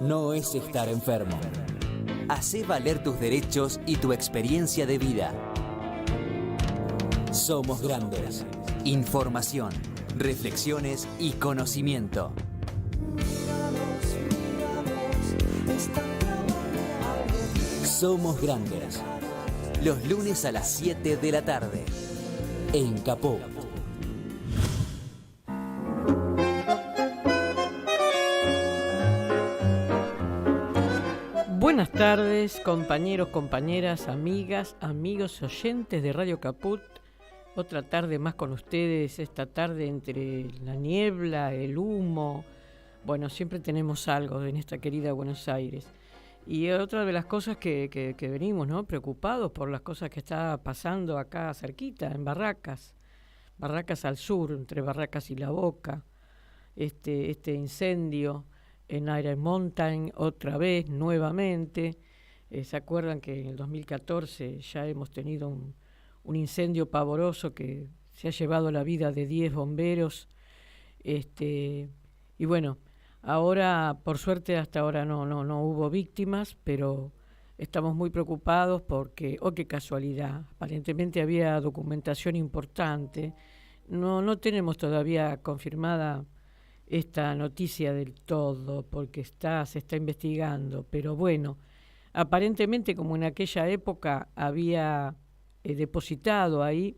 no es estar enfermo. Hacé valer tus derechos y tu experiencia de vida. Somos grandes. Información, reflexiones y conocimiento. Somos grandes. Los lunes a las 7 de la tarde. En Capó. Buenas tardes, compañeros, compañeras, amigas, amigos, oyentes de Radio Caput. Otra tarde más con ustedes, esta tarde entre la niebla, el humo. Bueno, siempre tenemos algo en esta querida Buenos Aires. Y otra de las cosas que venimos, ¿no?, preocupados por las cosas que está pasando acá cerquita, en Barracas al sur, entre Barracas y La Boca, este incendio en Iron Mountain otra vez, nuevamente. ¿Se acuerdan que en el 2014 ya hemos tenido un incendio pavoroso que se ha llevado la vida de 10 bomberos? Y bueno, ahora, por suerte, hasta ahora no hubo víctimas, pero estamos muy preocupados porque, qué casualidad, aparentemente había documentación importante. No tenemos todavía confirmada esta noticia del todo, porque se está investigando, pero bueno, aparentemente como en aquella época había depositado ahí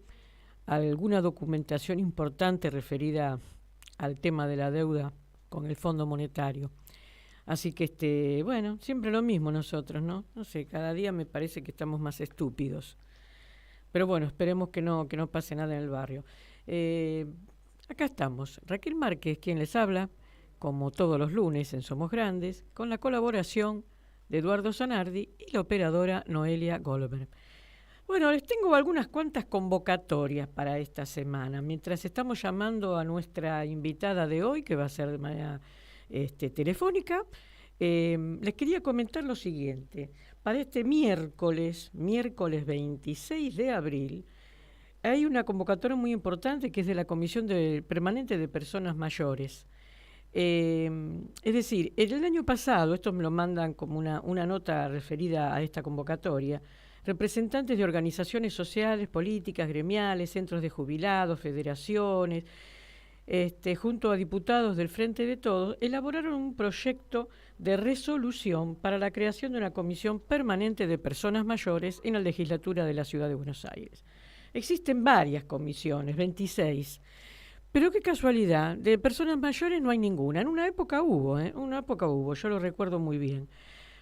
alguna documentación importante referida al tema de la deuda con el Fondo Monetario. Así que bueno, siempre lo mismo nosotros, ¿no? No sé, cada día me parece que estamos más estúpidos. Pero bueno, esperemos que no pase nada en el barrio. Acá estamos, Raquel Márquez, quien les habla, como todos los lunes en Somos Grandes, con la colaboración de Eduardo Zanardi y la operadora Noelia Goldberg. Bueno, les tengo algunas cuantas convocatorias para esta semana. Mientras estamos llamando a nuestra invitada de hoy, que va a ser de manera telefónica, les quería comentar lo siguiente. Para este miércoles 26 de abril, hay una convocatoria muy importante que es de la Comisión Permanente de Personas Mayores. Es decir, el año pasado, esto me lo mandan como una nota referida a esta convocatoria, representantes de organizaciones sociales, políticas, gremiales, centros de jubilados, federaciones, junto a diputados del Frente de Todos, elaboraron un proyecto de resolución para la creación de una comisión permanente de personas mayores en la legislatura de la Ciudad de Buenos Aires. Existen varias comisiones, 26, pero qué casualidad, de personas mayores no hay ninguna. En una época hubo, yo lo recuerdo muy bien.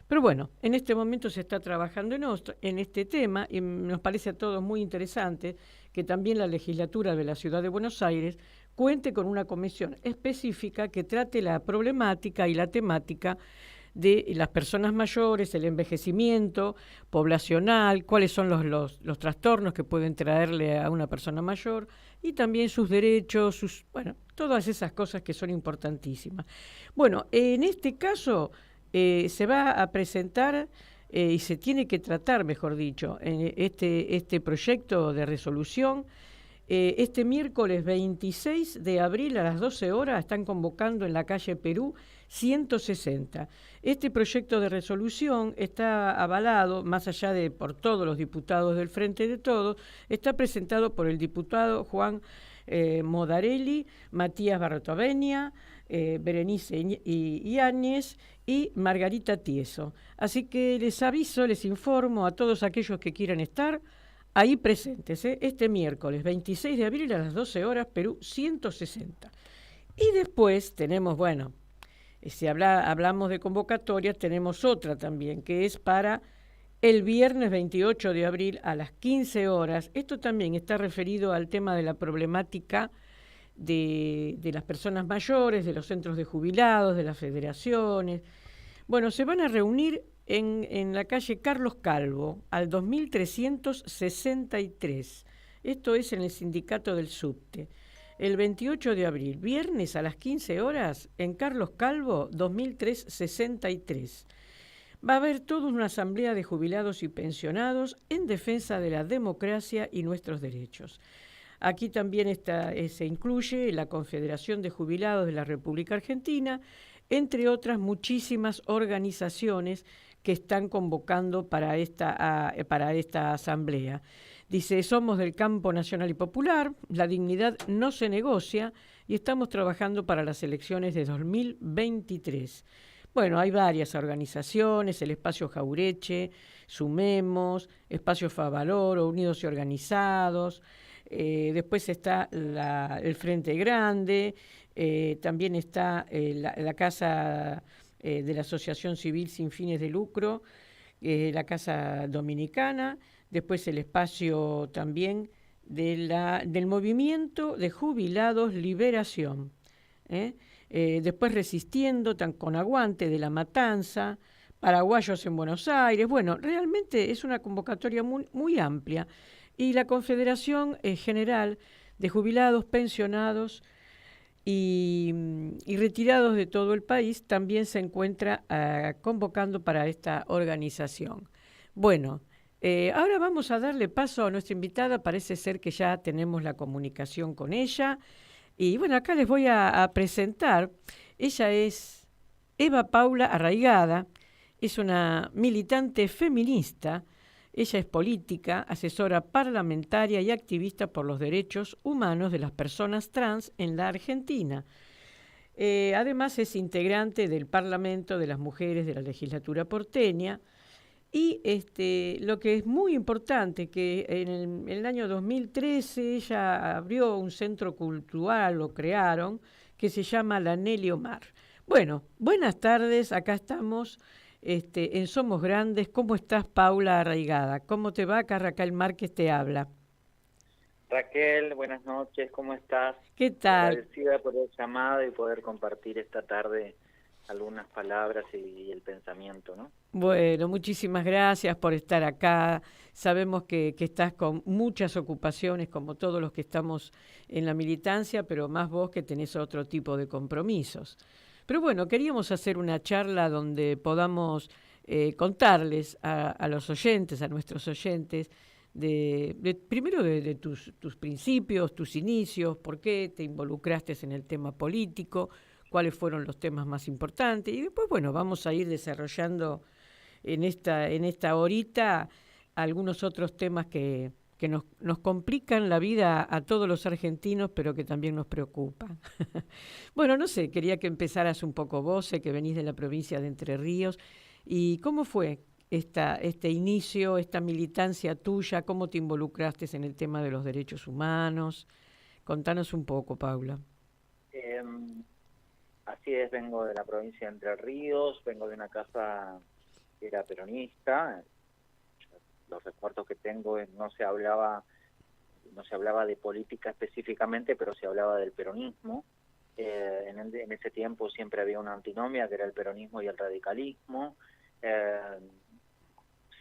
Pero bueno, en este momento se está trabajando en este tema y nos parece a todos muy interesante que también la legislatura de la Ciudad de Buenos Aires cuente con una comisión específica que trate la problemática y la temática de las personas mayores, el envejecimiento poblacional, cuáles son los trastornos que pueden traerle a una persona mayor y también sus derechos, todas esas cosas que son importantísimas. Bueno, en este caso se va a presentar y se tiene que tratar, mejor dicho, en este proyecto de resolución. Este miércoles 26 de abril a las 12 horas están convocando en la calle Perú 160. Este proyecto de resolución está avalado, más allá de por todos los diputados del Frente de Todos, está presentado por el diputado Juan Modarelli, Matías Barrotovenia, Berenice Yáñez y Margarita Tieso. Así que les informo a todos aquellos que quieran estar ahí presentes, este miércoles 26 de abril a las 12 horas, Perú 160. Y después tenemos, si hablamos de convocatorias, tenemos otra también, que es para el viernes 28 de abril a las 15 horas. Esto también está referido al tema de la problemática de las personas mayores, de los centros de jubilados, de las federaciones. Bueno, se van a reunir en la calle Carlos Calvo, al 2363. Esto es en el sindicato del subte. El 28 de abril, viernes a las 15 horas, en Carlos Calvo, 2363. Va a haber toda una asamblea de jubilados y pensionados en defensa de la democracia y nuestros derechos. Aquí también se incluye la Confederación de Jubilados de la República Argentina, entre otras muchísimas organizaciones que están convocando para esta asamblea. Dice, somos del campo nacional y popular, la dignidad no se negocia y estamos trabajando para las elecciones de 2023. Bueno, hay varias organizaciones, el Espacio Jaureche, Sumemos, Espacio Favalor, Unidos y Organizados, después está el Frente Grande, también está la Casa de la Asociación Civil Sin Fines de Lucro, la Casa Dominicana, después el espacio también del Movimiento de Jubilados Liberación, después Resistiendo, con Aguante de La Matanza, Paraguayos en Buenos Aires. Bueno, realmente es una convocatoria muy, muy amplia. Y la Confederación General de Jubilados, Pensionados y retirados de todo el país también se encuentra convocando para esta organización. Bueno, ahora vamos a darle paso a nuestra invitada. Parece ser que ya tenemos la comunicación con ella. Y bueno, acá les voy a presentar. Ella es Eva Paula Arraigada, es una militante feminista. Ella es política, asesora parlamentaria y activista por los derechos humanos de las personas trans en la Argentina. Además es integrante del Parlamento de las Mujeres de la Legislatura porteña. Y lo que es muy importante, que en el año 2013 ella abrió un centro cultural, lo crearon, que se llama la Nelly Omar. Bueno, buenas tardes, acá estamos en Somos Grandes. ¿Cómo estás, Paula Arraigada? ¿Cómo te va? Acá Raquel Márquez te habla. Raquel, buenas noches, ¿cómo estás? ¿Qué tal? Agradecida por el llamado y poder compartir esta tarde algunas palabras y el pensamiento, ¿no? Bueno, muchísimas gracias por estar acá. Sabemos que estás con muchas ocupaciones, como todos los que estamos en la militancia, pero más vos que tenés otro tipo de compromisos. Pero bueno, queríamos hacer una charla donde podamos contarles a los oyentes, a nuestros oyentes, primero de tus principios, tus inicios, por qué te involucraste en el tema político, cuáles fueron los temas más importantes, y después, bueno, vamos a ir desarrollando en esta horita algunos otros temas que nos complican la vida a todos los argentinos, pero que también nos preocupan. Bueno, no sé, quería que empezaras un poco vos, sé que venís de la provincia de Entre Ríos, y ¿cómo fue este inicio, esta militancia tuya? ¿Cómo te involucraste en el tema de los derechos humanos? Contanos un poco, Paula. Así es, vengo de la provincia de Entre Ríos, vengo de una casa que era peronista. Los recuerdos que tengo no se hablaba de política específicamente, pero se hablaba del peronismo. En ese tiempo siempre había una antinomia, que era el peronismo y el radicalismo.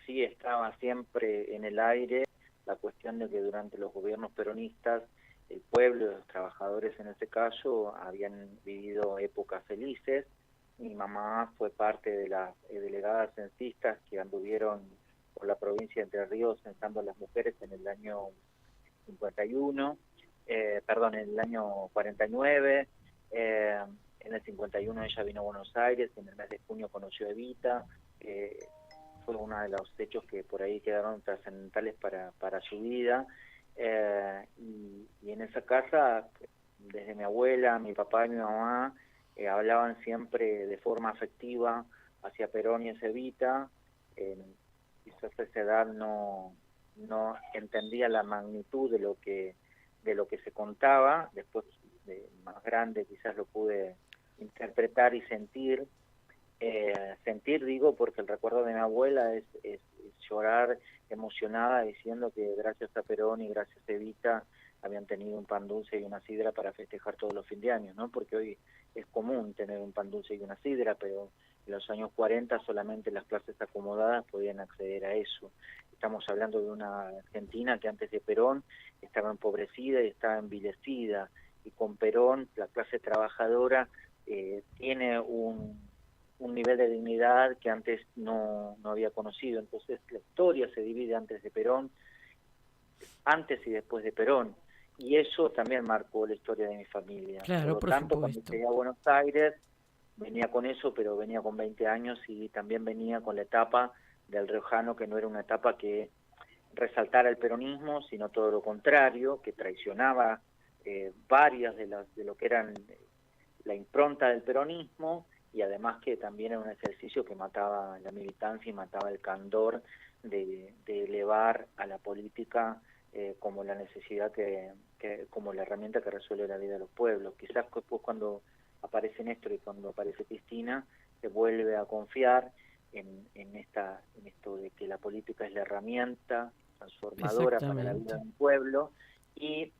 Sí estaba siempre en el aire la cuestión de que durante los gobiernos peronistas el pueblo, los trabajadores en ese caso, habían vivido épocas felices. Mi mamá fue parte de las delegadas censistas que anduvieron por la provincia de Entre Ríos censando a las mujeres en el año 51, en el año 49. En el 51 ella vino a Buenos Aires, y en el mes de junio conoció a Evita. Fue uno de los hechos que por ahí quedaron trascendentales para su vida. Y en esa casa, desde mi abuela, mi papá y mi mamá, hablaban siempre de forma afectiva hacia Perón y hacia Evita. Quizás a esa edad no entendía la magnitud de lo que se contaba. Después, de más grande, quizás lo pude interpretar y sentir. Digo, porque el recuerdo de mi abuela es llorar emocionada diciendo que gracias a Perón y gracias a Evita habían tenido un pan dulce y una sidra para festejar todos los fin de año, ¿no? Porque hoy es común tener un pan dulce y una sidra, pero en los años 40 solamente las clases acomodadas podían acceder a eso. Estamos hablando de una Argentina que antes de Perón estaba empobrecida y estaba envilecida, y con Perón la clase trabajadora tiene un nivel de dignidad que antes no había conocido. Entonces la historia se divide antes de Perón, antes y después de Perón, y eso también marcó la historia de mi familia. Claro, por lo tanto, cuando llegué a Buenos Aires, venía con eso, pero venía con 20 años y también venía con la etapa del riojano, que no era una etapa que resaltara el peronismo, sino todo lo contrario, que traicionaba varias de lo que eran la impronta del peronismo, y además que también era un ejercicio que mataba la militancia y mataba el candor de elevar a la política como la necesidad como la herramienta que resuelve la vida de los pueblos. Quizás después, cuando aparece Néstor y cuando aparece Cristina, se vuelve a confiar en esto de que la política es la herramienta transformadora para la vida de un pueblo. Y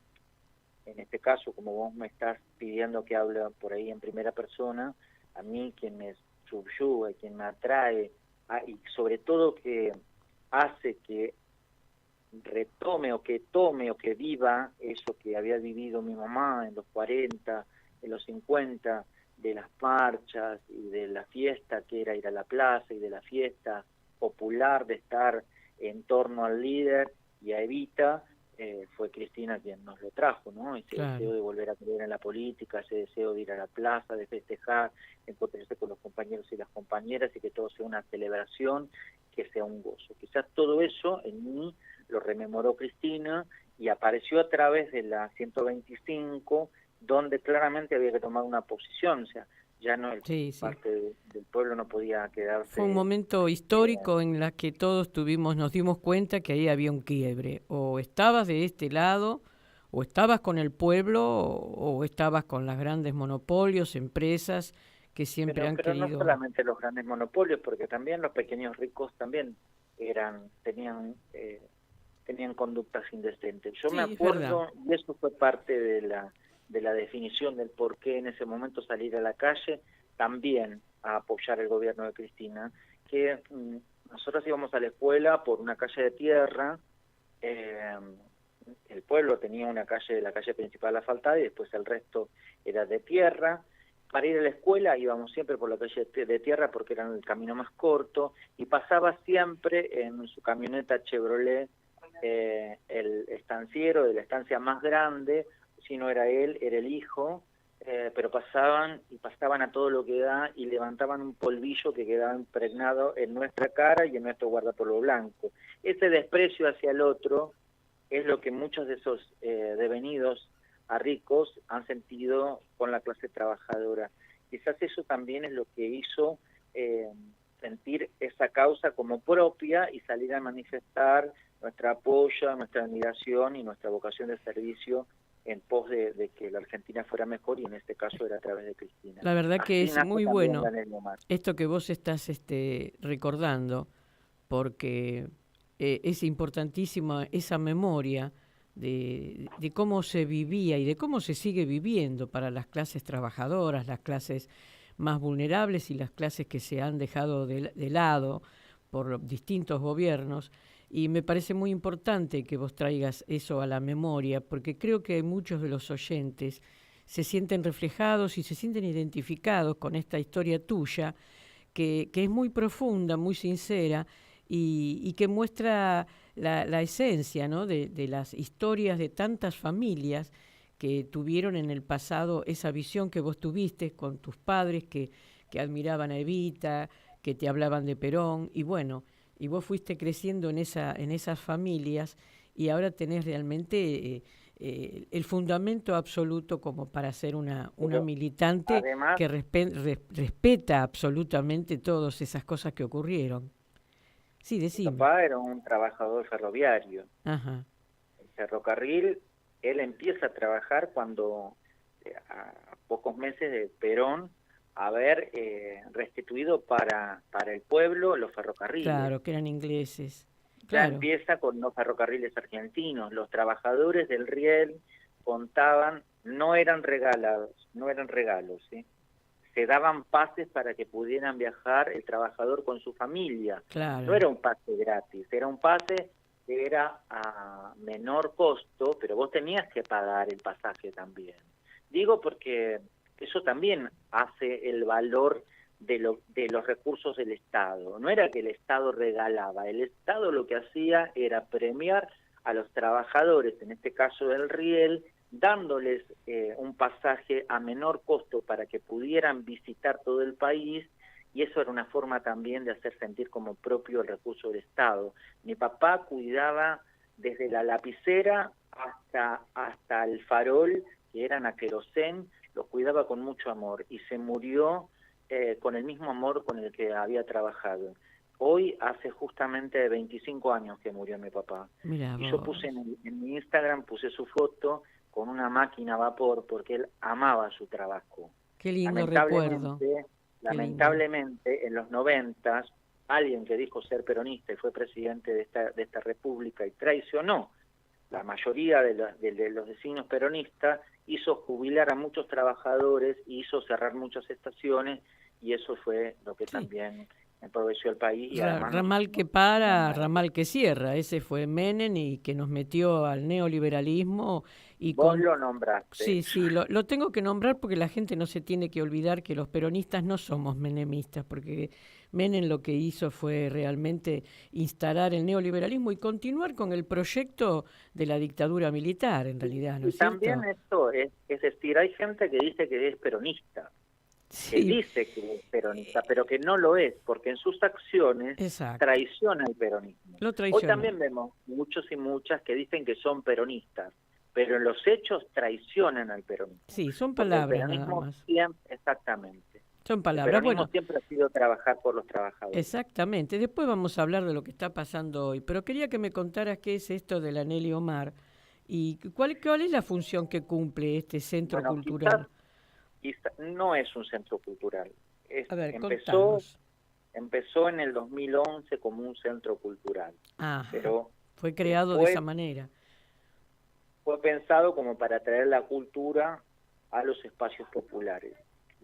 en este caso, como vos me estás pidiendo que hable por ahí en primera persona, a mí quien me subyuga, quien me atrae, y sobre todo que hace que retome o que tome o que viva eso que había vivido mi mamá en los 40, en los 50, de las marchas y de la fiesta que era ir a la plaza, y de la fiesta popular de estar en torno al líder y a Evita, fue Cristina quien nos lo trajo, ¿no? Ese deseo de volver a creer en la política, ese deseo de ir a la plaza, de festejar, de encontrarse con los compañeros y las compañeras, y que todo sea una celebración, que sea un gozo. Quizás todo eso en mí lo rememoró Cristina, y apareció a través de la 125, donde claramente había que tomar una posición. O sea, ya no parte del pueblo no podía quedarse. Fue un momento histórico en la que todos nos dimos cuenta que ahí había un quiebre. O estabas de este lado, o estabas con el pueblo, o estabas con las grandes monopolios, empresas que siempre han querido. Pero no solamente los grandes monopolios, porque también los pequeños ricos también tenían conductas indecentes. Yo me acuerdo, y eso fue parte de la definición del por qué en ese momento salir a la calle también a apoyar el gobierno de Cristina, que nosotros íbamos a la escuela por una calle de tierra, el pueblo tenía la calle principal asfaltada, y después el resto era de tierra. Para ir a la escuela íbamos siempre por la calle de tierra porque era el camino más corto, y pasaba siempre en su camioneta Chevrolet el estanciero de la estancia más grande. Si no era él, era el hijo, pero pasaban a todo lo que da, y levantaban un polvillo que quedaba impregnado en nuestra cara y en nuestro guardapolvo blanco. Ese desprecio hacia el otro es lo que muchos de esos devenidos a ricos han sentido con la clase trabajadora. Quizás eso también es lo que hizo sentir esa causa como propia y salir a manifestar nuestra apoyo, nuestra admiración y nuestra vocación de servicio en pos de que la Argentina fuera mejor, y en este caso era a través de Cristina. La verdad que es muy bueno esto que vos estás recordando, porque es importantísima esa memoria de cómo se vivía y de cómo se sigue viviendo para las clases trabajadoras, las clases más vulnerables y las clases que se han dejado de lado por distintos gobiernos. Y me parece muy importante que vos traigas eso a la memoria, porque creo que muchos de los oyentes se sienten reflejados y se sienten identificados con esta historia tuya, que es muy profunda, muy sincera, y que muestra la esencia, ¿no?, de las historias de tantas familias que tuvieron en el pasado esa visión que vos tuviste con tus padres que admiraban a Evita, que te hablaban de Perón, y bueno, y vos fuiste creciendo en esas familias, y ahora tenés realmente el fundamento absoluto como para ser una militante, además, que respeta absolutamente todas esas cosas que ocurrieron. Sí, decime. Mi papá era un trabajador ferroviario. Ajá. El ferrocarril, él empieza a trabajar cuando, a pocos meses de Perón, haber restituido para el pueblo los ferrocarriles. Claro, que eran ingleses. Ya empieza con los ferrocarriles argentinos. Los trabajadores del riel contaban, no eran regalos, ¿sí? Se daban pases para que pudieran viajar el trabajador con su familia. Claro. No era un pase gratis, era un pase que era a menor costo, pero vos tenías que pagar el pasaje también. Digo porque eso también hace el valor de los recursos del Estado. No era que el Estado regalaba, el Estado lo que hacía era premiar a los trabajadores, en este caso del riel, dándoles un pasaje a menor costo para que pudieran visitar todo el país, y eso era una forma también de hacer sentir como propio el recurso del Estado. Mi papá cuidaba desde la lapicera hasta el farol, que eran a querosén, los cuidaba con mucho amor, y se murió con el mismo amor con el que había trabajado. Hoy hace justamente 25 años que murió mi papá. Mirá y yo vos. puse en mi Instagram, puse su foto con una máquina a vapor, porque él amaba su trabajo. Qué lindo recuerdo. Lamentablemente, en los 90, alguien que dijo ser peronista y fue presidente de esta república y traicionó la mayoría de los designios peronistas, hizo jubilar a muchos trabajadores, hizo cerrar muchas estaciones, y eso fue lo que también empobreció el país. Y ramal que para, ramal que cierra. Ese fue Menem, y que nos metió al neoliberalismo. Y vos lo nombraste. Sí, lo tengo que nombrar porque la gente no se tiene que olvidar que los peronistas no somos menemistas, porque Menem lo que hizo fue realmente instalar el neoliberalismo y continuar con el proyecto de la dictadura militar, en realidad, ¿no es cierto? También esto es decir, hay gente que dice que es peronista, que dice que es peronista, pero que no lo es, porque en sus acciones traiciona el peronismo. Lo traiciona. Hoy también vemos muchos y muchas que dicen que son peronistas, pero en los hechos traicionan al peronismo. Sí, son palabras nada más. Exactamente. Son palabras. El peronismo siempre ha sido trabajar por los trabajadores. Exactamente. Después vamos a hablar de lo que está pasando hoy, pero quería que me contaras qué es esto del Anheli Omar y cuál es la función que cumple este centro cultural. Quizás no es un centro cultural. A ver, empezó en el 2011 como un centro cultural. Ajá. Pero fue creado de esa manera. Fue pensado como para traer la cultura a los espacios populares.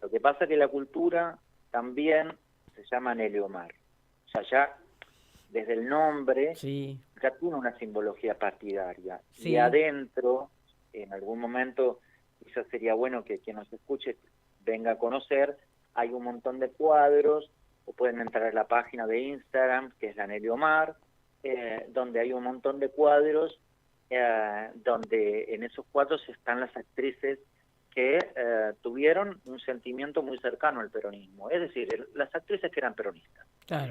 Lo que pasa es que la cultura también se llama Anheli Omar. O sea, ya desde el nombre ya tiene una simbología partidaria. Y adentro, en algún momento, quizás sería bueno que quien nos escuche venga a conocer, hay un montón de cuadros, o pueden entrar a la página de Instagram, que es la Anheli Omar, donde hay un montón de cuadros, donde en esos cuadros están las actrices que tuvieron un sentimiento muy cercano al peronismo, es decir, las actrices que eran peronistas,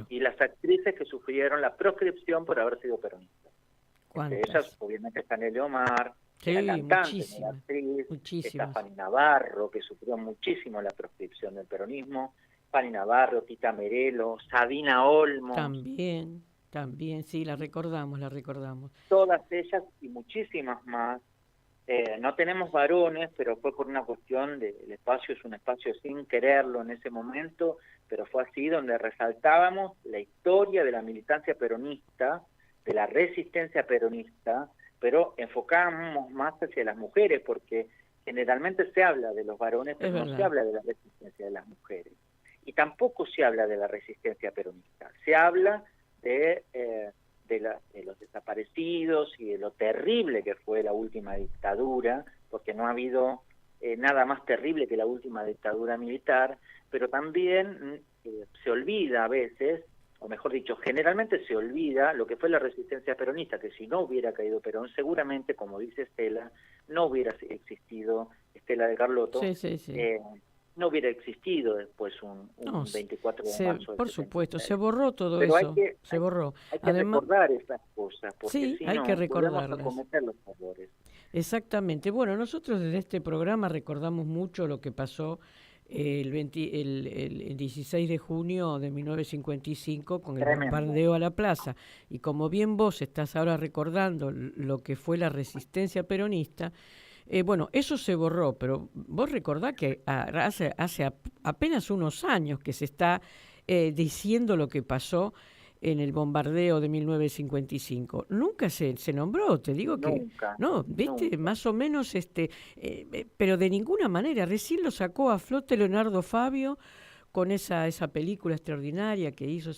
y las actrices que sufrieron la proscripción por haber sido peronistas. Entre ellas, obviamente, está Anheli Omar, la cantante, la actriz, está Fanny Navarro, que sufrió muchísimo la proscripción del peronismo, Fanny Navarro, Tita Merelo, Sabina Olmos. También, sí, la recordamos. Todas ellas y muchísimas más. No tenemos varones, pero fue por una cuestión el espacio es un espacio sin quererlo en ese momento, pero fue así donde resaltábamos la historia de la militancia peronista, de la resistencia peronista, pero enfocábamos más hacia las mujeres, porque generalmente se habla de los varones, pero no se habla de la resistencia de las mujeres. Y tampoco se habla de la resistencia peronista, se habla de los desaparecidos y de lo terrible que fue la última dictadura, porque no ha habido nada más terrible que la última dictadura militar, pero también se olvida a veces, o mejor dicho, generalmente se olvida lo que fue la resistencia peronista, que si no hubiera caído Perón, seguramente, como dice Estela, no hubiera existido Estela de Carlotto, no hubiera existido después un 24 de marzo. Por supuesto, se borró todo eso, se borró. Hay que recordar esas cosas, porque si hay no, que recordarlas. podemos cometer los errores. Exactamente. Bueno, nosotros desde este programa recordamos mucho lo que pasó el 16 de junio de 1955 con el bombardeo a la plaza. Y como bien vos estás ahora recordando lo que fue la resistencia peronista, bueno, eso se borró, pero vos recordás que hace apenas unos años que se está diciendo lo que pasó en el bombardeo de 1955. Nunca se nombró, te digo que... No, viste, nunca. Más o menos, pero de ninguna manera. Recién lo sacó a flote Leonardo Fabio con esa película extraordinaria que hizo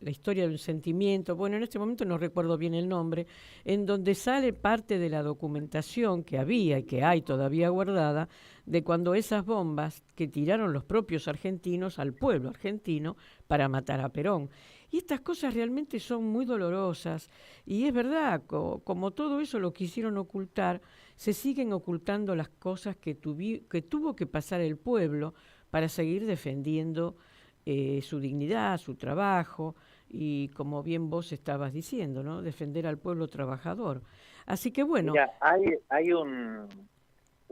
la historia de un sentimiento, bueno, en este momento no recuerdo bien el nombre, en donde sale parte de la documentación que había y que hay todavía guardada de cuando esas bombas que tiraron los propios argentinos al pueblo argentino para matar a Perón. Y estas cosas realmente son muy dolorosas y es verdad, como todo eso lo quisieron ocultar, se siguen ocultando las cosas que tuvo que pasar el pueblo para seguir defendiendo su dignidad, su trabajo y como bien vos estabas diciendo, ¿no? Defender al pueblo trabajador. Así que bueno. Mira, hay un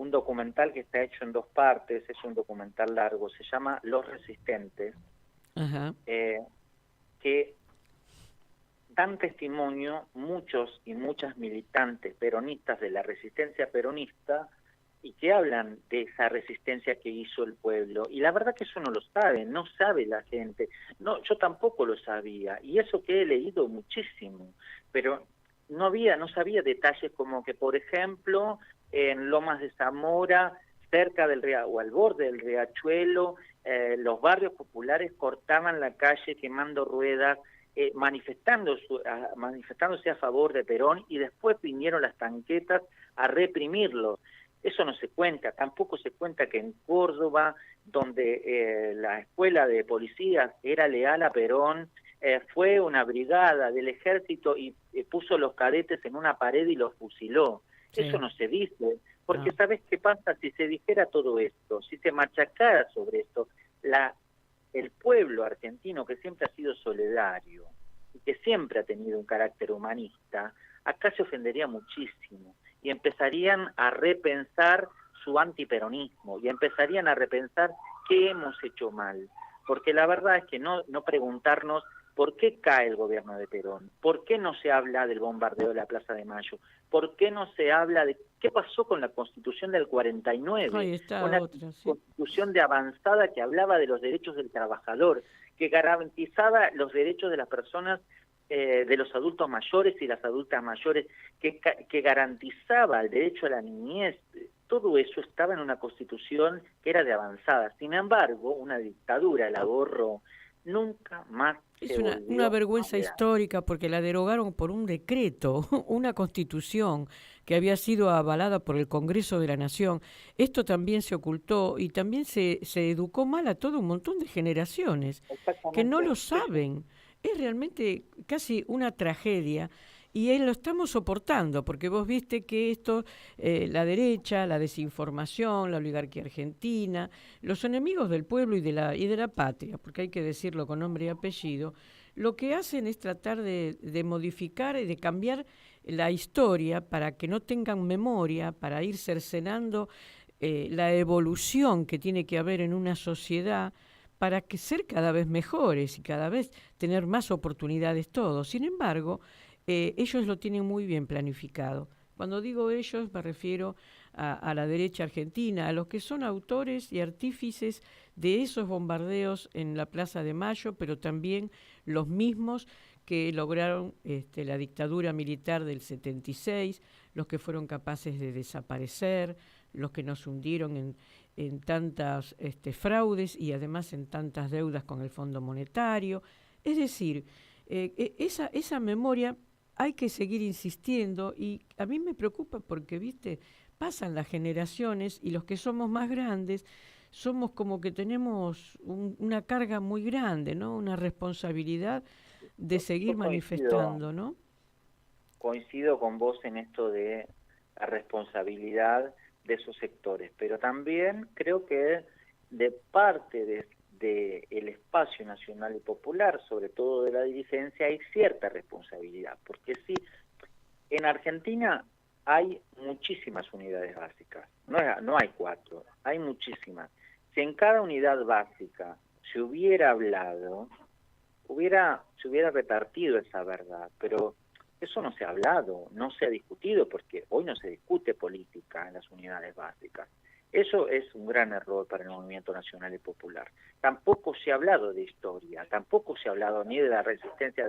documental que está hecho en 2 partes, es un documental largo, se llama Los Resistentes, Ajá. Que dan testimonio muchos y muchas militantes peronistas de la resistencia peronista y que hablan de esa resistencia que hizo el pueblo. Y la verdad que eso no lo sabe, no sabe la gente. No, yo tampoco lo sabía, y eso que he leído muchísimo, pero no sabía detalles como que, por ejemplo, en Lomas de Zamora, cerca del o al borde del riachuelo, los barrios populares cortaban la calle quemando ruedas, manifestándose a favor de Perón, y después vinieron las tanquetas a reprimirlo. Eso no se cuenta. Tampoco se cuenta que en Córdoba, donde la escuela de policías era leal a Perón, fue una brigada del ejército y puso los cadetes en una pared y los fusiló. Sí. Eso no se dice, porque no. ¿Sabes qué pasa? Si se dijera todo esto, si se machacara sobre esto, el pueblo argentino, que siempre ha sido solidario y que siempre ha tenido un carácter humanista, acá se ofendería muchísimo y empezarían a repensar su antiperonismo y empezarían a repensar qué hemos hecho mal, porque la verdad es que no preguntarnos por qué cae el gobierno de Perón, por qué no se habla del bombardeo de la Plaza de Mayo, por qué no se habla de qué pasó con la Constitución del 49, ahí está una Constitución de avanzada que hablaba de los derechos del trabajador, que garantizaba los derechos de las personas, de los adultos mayores y las adultas mayores, que garantizaba el derecho a la niñez. Todo eso estaba en una Constitución que era de avanzada. Sin embargo, una dictadura la borró. Nunca más. Es una vergüenza histórica porque la derogaron por un decreto, una constitución que había sido avalada por el Congreso de la Nación. Esto también se ocultó y también se educó mal a todo un montón de generaciones que no lo saben. Es realmente casi una tragedia. Y lo estamos soportando, porque vos viste que esto, la derecha, la desinformación, la oligarquía argentina, los enemigos del pueblo y de la patria, porque hay que decirlo con nombre y apellido, lo que hacen es tratar de modificar y de cambiar la historia para que no tengan memoria, para ir cercenando la evolución que tiene que haber en una sociedad, para que ser cada vez mejores y cada vez tener más oportunidades todos. Sin embargo, ellos lo tienen muy bien planificado. Cuando digo ellos me refiero a la derecha argentina, a los que son autores y artífices de esos bombardeos en la Plaza de Mayo, pero también los mismos que lograron la dictadura militar del 76, los que fueron capaces de desaparecer, los que nos hundieron en tantas fraudes y además en tantas deudas con el Fondo Monetario. Es decir, esa memoria hay que seguir insistiendo y a mí me preocupa porque, viste, pasan las generaciones y los que somos más grandes somos como que tenemos una carga muy grande, ¿no? Una responsabilidad de seguir manifestando, ¿no? Coincido con vos en esto de la responsabilidad de esos sectores, pero también creo que de parte de el espacio nacional y popular, sobre todo de la dirigencia, hay cierta responsabilidad, porque sí, en Argentina hay muchísimas unidades básicas, no hay 4, hay muchísimas. Si en cada unidad básica se hubiera hablado, se hubiera repartido esa verdad, pero eso no se ha hablado, no se ha discutido, porque hoy no se discute política en las unidades básicas. Eso es un gran error para el movimiento nacional y popular. Tampoco se ha hablado de historia, tampoco se ha hablado ni de la resistencia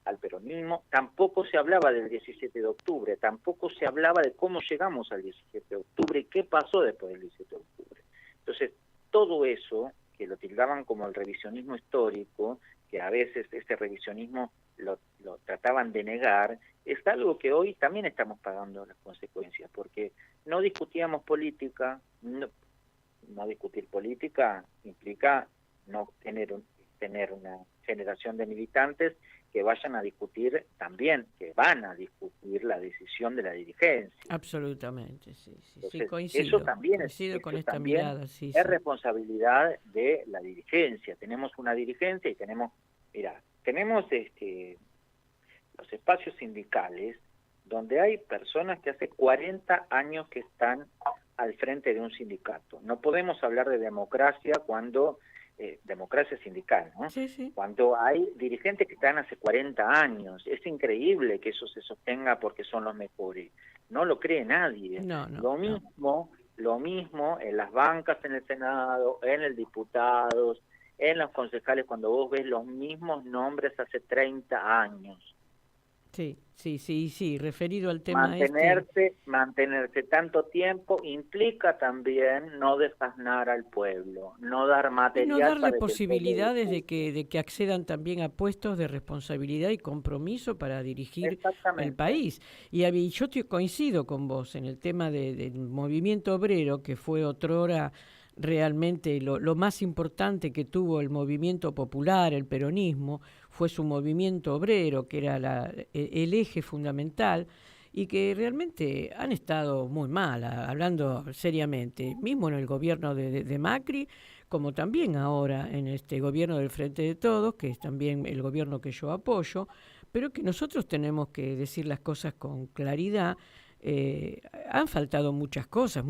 al peronismo, tampoco se hablaba del 17 de octubre, tampoco se hablaba de cómo llegamos al 17 de octubre y qué pasó después del 17 de octubre. Entonces, todo eso que lo tildaban como el revisionismo histórico, que a veces ese revisionismo lo trataban de negar, es algo que hoy también estamos pagando las consecuencias, porque no discutíamos política, no discutir política implica no tener una generación de militantes que vayan a discutir también, que van a discutir la decisión de la dirigencia. Absolutamente, sí, Entonces, coincido. Eso también coincido con eso esta también mirada, sí. Responsabilidad de la dirigencia. Tenemos una dirigencia y tenemos los espacios sindicales donde hay personas que hace 40 años que están al frente de un sindicato. No podemos hablar de democracia cuando democracia sindical, ¿no? Sí. Cuando hay dirigentes que están hace 40 años. Es increíble que eso se sostenga porque son los mejores. No lo cree nadie. Lo mismo en las bancas en el Senado, en el diputados, en los concejales, cuando vos ves los mismos nombres hace 30 años. Sí, referido al tema mantenerse tanto tiempo implica también no desasnar al pueblo, no dar material, y no darle para posibilidades de que accedan también a puestos de responsabilidad y compromiso para dirigir el país. Y yo coincido con vos en el tema del movimiento obrero, que fue otrora realmente lo más importante que tuvo el movimiento popular, el peronismo, fue su movimiento obrero, que era el eje fundamental, y que realmente han estado muy mal, hablando seriamente, mismo en el gobierno de Macri, como también ahora en este gobierno del Frente de Todos, que es también el gobierno que yo apoyo, pero que nosotros tenemos que decir las cosas con claridad. Han faltado muchas cosas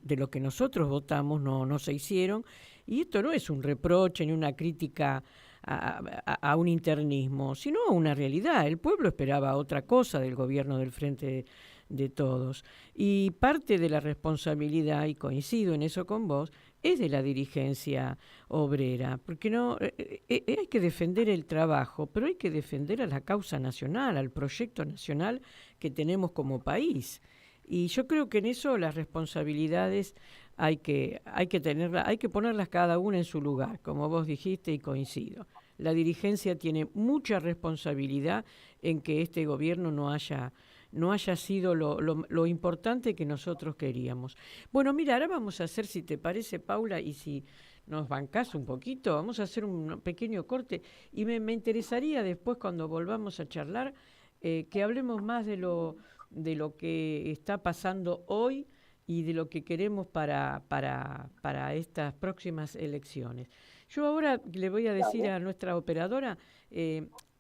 de lo que nosotros votamos no se hicieron, y esto no es un reproche ni una crítica a un internismo, sino a una realidad. El pueblo esperaba otra cosa del gobierno del Frente de Todos, y parte de la responsabilidad, y coincido en eso con vos, es de la dirigencia obrera, porque no hay que defender el trabajo, pero hay que defender a la causa nacional, al proyecto nacional que tenemos como país. Y yo creo que en eso las responsabilidades hay que tenerlas, hay que ponerlas cada una en su lugar, como vos dijiste, y coincido. La dirigencia tiene mucha responsabilidad en que este gobierno no haya sido lo importante que nosotros queríamos. Bueno, mira, ahora vamos a hacer, si te parece, Paula, y si nos bancás un poquito, vamos a hacer un pequeño corte, y me interesaría después, cuando volvamos a charlar, que hablemos más de lo que está pasando hoy y de lo que queremos para estas próximas elecciones. Yo ahora le voy a decir a nuestra operadora,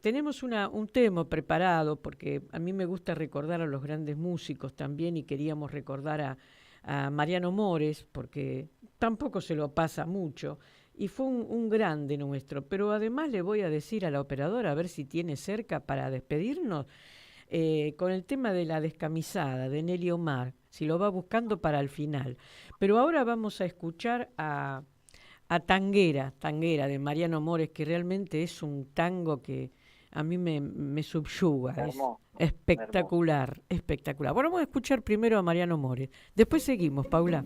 tenemos un tema preparado, porque a mí me gusta recordar a los grandes músicos también, y queríamos recordar a Mariano Mores, porque tampoco se lo pasa mucho, y fue un grande nuestro. Pero además le voy a decir a la operadora, a ver si tiene cerca para despedirnos, con el tema de La Descamisada, de Nelly Omar, si lo va buscando para el final. Pero ahora vamos a escuchar a Tanguera de Mariano Mores, que realmente es un tango que a mí me subyuga, hermoso, es espectacular. Bueno, vamos a escuchar primero a Mariano Mores, después seguimos, Paula.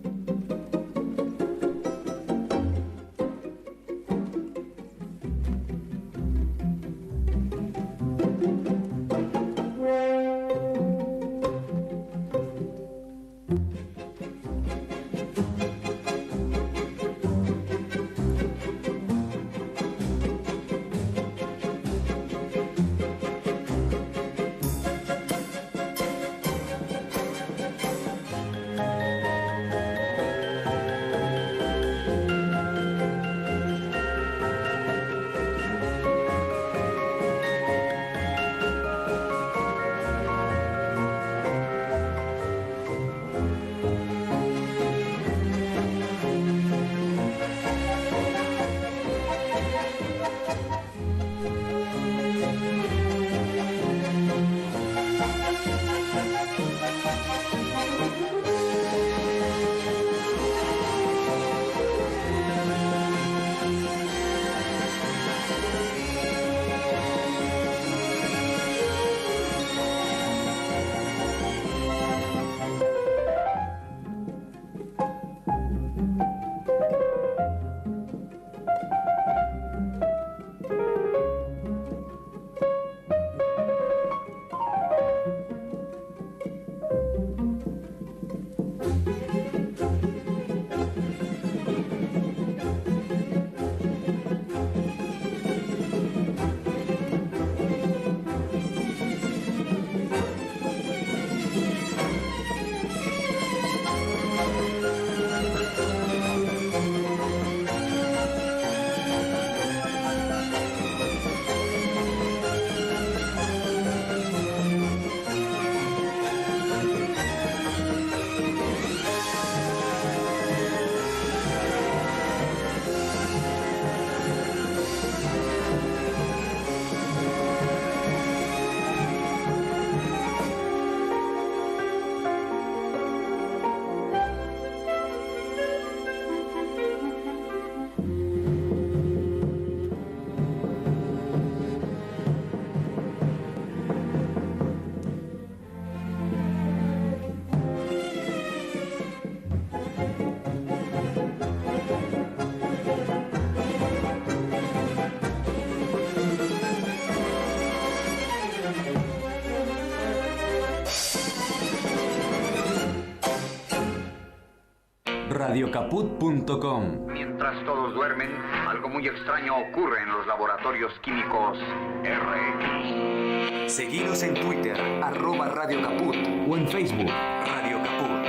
radiocaput.com. Mientras todos duermen, algo muy extraño ocurre en los laboratorios químicos RX. Seguinos en Twitter, @radiocaput, o en Facebook, Radio Caput.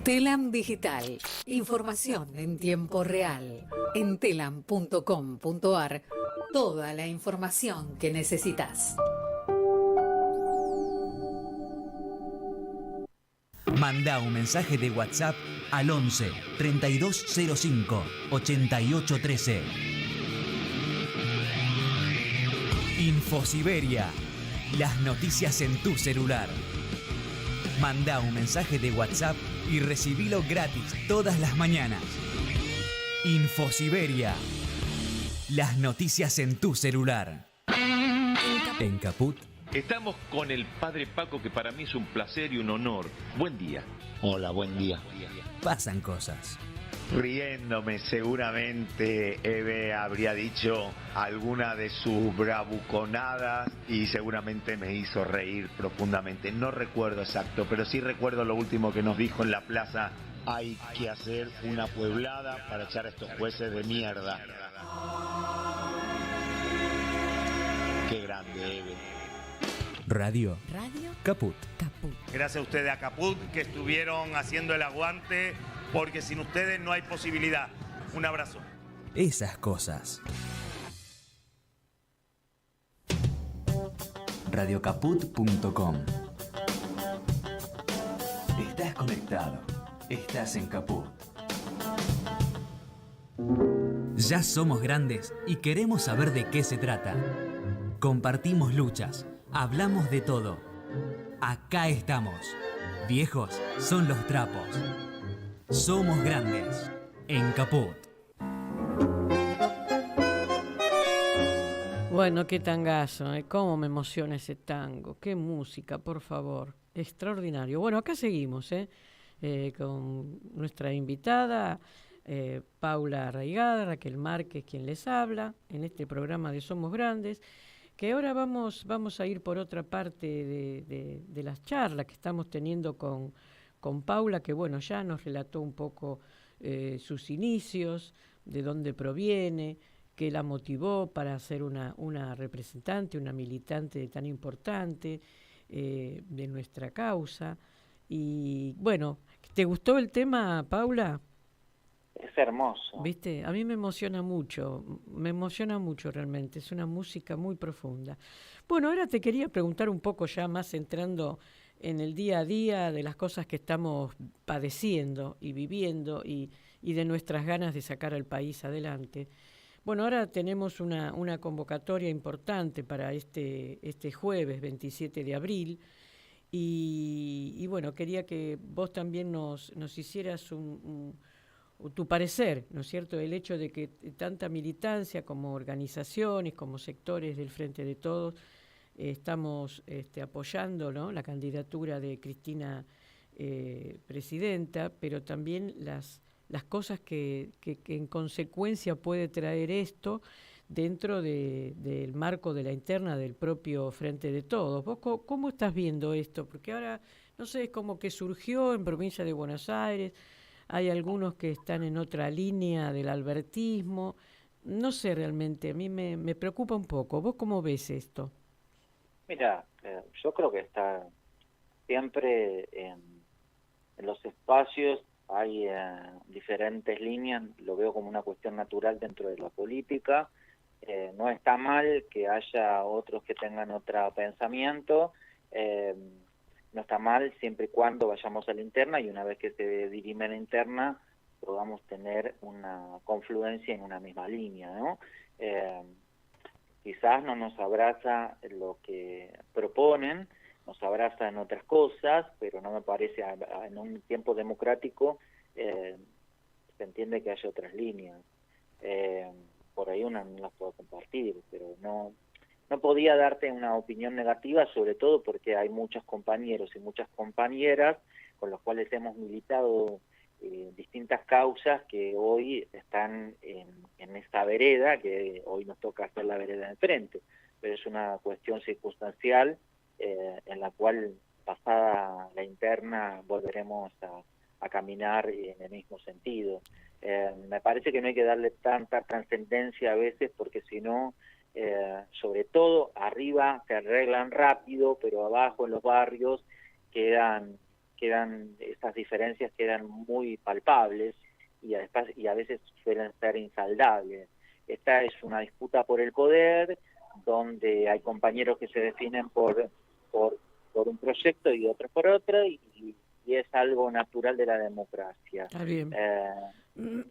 Telam Digital. Información en tiempo real. En telam.com.ar. Toda la información que necesitas. Manda un mensaje de WhatsApp al 11 3205 8813. Infosiberia. Las noticias en tu celular. Manda un mensaje de WhatsApp y recibilo gratis todas las mañanas. Infosiberia. Las noticias en tu celular. En Caput. Estamos con el padre Paco, que para mí es un placer y un honor. Buen día. Hola, buen día. Pasan cosas. Riéndome, seguramente Eve habría dicho alguna de sus bravuconadas y seguramente me hizo reír profundamente. No recuerdo exacto, pero sí recuerdo lo último que nos dijo en la plaza. Hay que hacer una pueblada para echar a estos jueces de mierda. Qué grande, Eve. Radio Caput. Gracias a ustedes, a Caput, que estuvieron haciendo el aguante, porque sin ustedes no hay posibilidad. Un abrazo. Esas cosas. Radiocaput.com. Estás conectado. Estás en Caput. Ya somos grandes y queremos saber de qué se trata. Compartimos luchas. Hablamos de todo. Acá estamos. Viejos son los trapos. Somos grandes. En Caput. Bueno, qué tangazo, ¿eh? Cómo me emociona ese tango. Qué música, por favor. Extraordinario. Bueno, acá seguimos, con nuestra invitada, Paula Arraigada, Raquel Márquez, quien les habla, en este programa de Somos Grandes, que ahora vamos a ir por otra parte de las charlas que estamos teniendo con Paula, que bueno, ya nos relató un poco sus inicios, de dónde proviene, qué la motivó para ser una representante, una militante tan importante de nuestra causa. Y bueno, ¿te gustó el tema, Paula? Es hermoso. ¿Viste? A mí me emociona mucho realmente, es una música muy profunda. Bueno, ahora te quería preguntar un poco ya más entrando en el día a día de las cosas que estamos padeciendo y viviendo y de nuestras ganas de sacar al país adelante. Bueno, ahora tenemos una convocatoria importante para este jueves 27 de abril y bueno, quería que vos también nos hicieras tu parecer, ¿no es cierto?, el hecho de que tanta militancia como organizaciones, como sectores del Frente de Todos, estamos apoyando, ¿no?, la candidatura de Cristina presidenta, pero también las cosas que en consecuencia puede traer esto dentro del marco de la interna del propio Frente de Todos. ¿Vos cómo estás viendo esto? Porque ahora, no sé, es como que surgió en provincia de Buenos Aires. Hay algunos que están en otra línea del albertismo. No sé realmente, a mí me preocupa un poco. ¿Vos cómo ves esto? Mira, yo creo que está siempre en los espacios, hay diferentes líneas, lo veo como una cuestión natural dentro de la política. No está mal que haya otros que tengan otro pensamiento. No está mal siempre y cuando vayamos a la interna y una vez que se dirime la interna podamos tener una confluencia en una misma línea, ¿no? Quizás no nos abraza lo que proponen, nos abraza en otras cosas, pero no me parece, en un tiempo democrático se entiende que haya otras líneas. Por ahí una no las puedo compartir, pero no podía darte una opinión negativa, sobre todo porque hay muchos compañeros y muchas compañeras con los cuales hemos militado distintas causas que hoy están en esta vereda, que hoy nos toca hacer la vereda de frente, pero es una cuestión circunstancial en la cual, pasada la interna, volveremos a caminar en el mismo sentido. Me parece que no hay que darle tanta trascendencia a veces, porque si no, sobre todo arriba se arreglan rápido, pero abajo en los barrios quedan estas diferencias quedan muy palpables y a veces suelen ser insaldables. Esta es una disputa por el poder, donde hay compañeros que se definen por un proyecto y otros por otro, y es algo natural de la democracia. Está bien.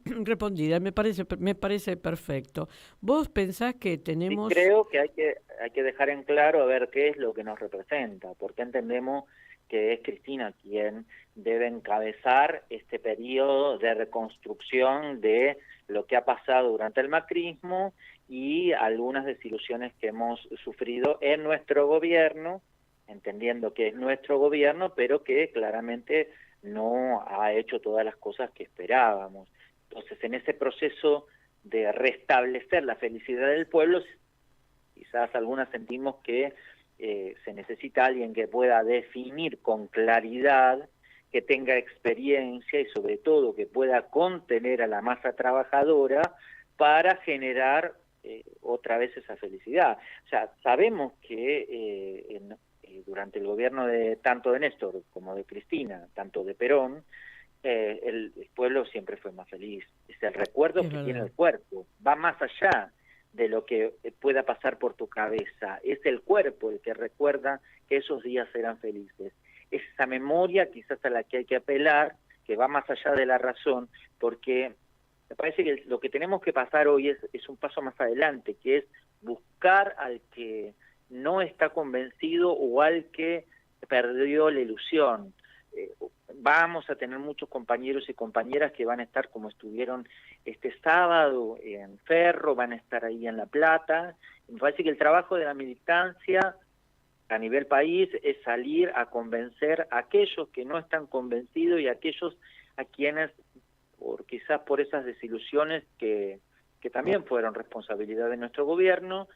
Respondida, me parece perfecto. ¿Vos pensás que tenemos...? Sí, creo que hay que dejar en claro a ver qué es lo que nos representa, porque entendemos que es Cristina quien debe encabezar este periodo de reconstrucción de lo que ha pasado durante el macrismo y algunas desilusiones que hemos sufrido en nuestro gobierno, entendiendo que es nuestro gobierno, pero que claramente no ha hecho todas las cosas que esperábamos. Entonces, en ese proceso de restablecer la felicidad del pueblo, quizás algunas sentimos que se necesita alguien que pueda definir con claridad, que tenga experiencia y sobre todo que pueda contener a la masa trabajadora para generar otra vez esa felicidad. O sea, sabemos que durante el gobierno tanto de Néstor como de Cristina, tanto de Perón, el pueblo siempre fue más feliz. Es el recuerdo que tiene el cuerpo, va más allá de lo que pueda pasar por tu cabeza. Es el cuerpo el que recuerda que esos días eran felices. Es esa memoria quizás a la que hay que apelar, que va más allá de la razón, porque me parece que lo que tenemos que pasar hoy es un paso más adelante, que es buscar al que no está convencido o al que perdió la ilusión. Vamos a tener muchos compañeros y compañeras que van a estar como estuvieron este sábado en Ferro, van a estar ahí en La Plata. Me parece que el trabajo de la militancia a nivel país es salir a convencer a aquellos que no están convencidos y a aquellos a quienes, quizás por esas desilusiones que también fueron responsabilidad de nuestro gobierno,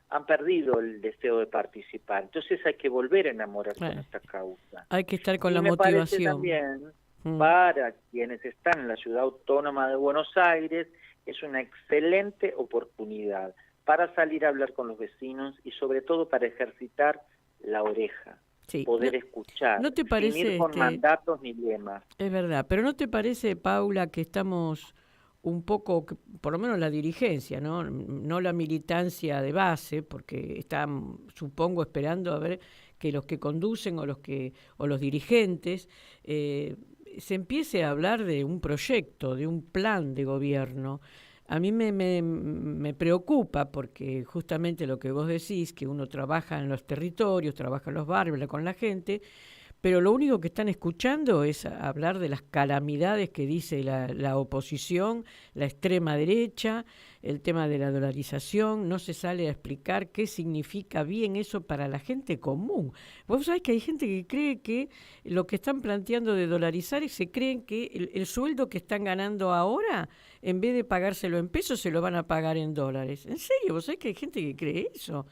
han perdido el deseo de participar. Entonces hay que volver a enamorarse de esta causa. Hay que estar con la me motivación. Parece también, para quienes están en la Ciudad Autónoma de Buenos Aires, es una excelente oportunidad para salir a hablar con los vecinos y sobre todo para ejercitar la oreja. Sí. Poder escuchar, ¿no te parece, sin ir con mandatos ni lemas? Es verdad, pero ¿no te parece, Paula, que estamos un poco, por lo menos la dirigencia, no la militancia de base, porque están, supongo, esperando a ver que los que conducen o los dirigentes se empiece a hablar de un proyecto, de un plan de gobierno? A mí me preocupa porque justamente lo que vos decís, que uno trabaja en los territorios, trabaja en los barrios, habla con la gente, pero lo único que están escuchando es hablar de las calamidades que dice la oposición, la extrema derecha, el tema de la dolarización. No se sale a explicar qué significa bien eso para la gente común. Vos sabés que hay gente que cree que lo que están planteando de dolarizar y se creen que el sueldo que están ganando ahora, en vez de pagárselo en pesos, se lo van a pagar en dólares. ¿En serio? ¿Vos sabés que hay gente que cree eso?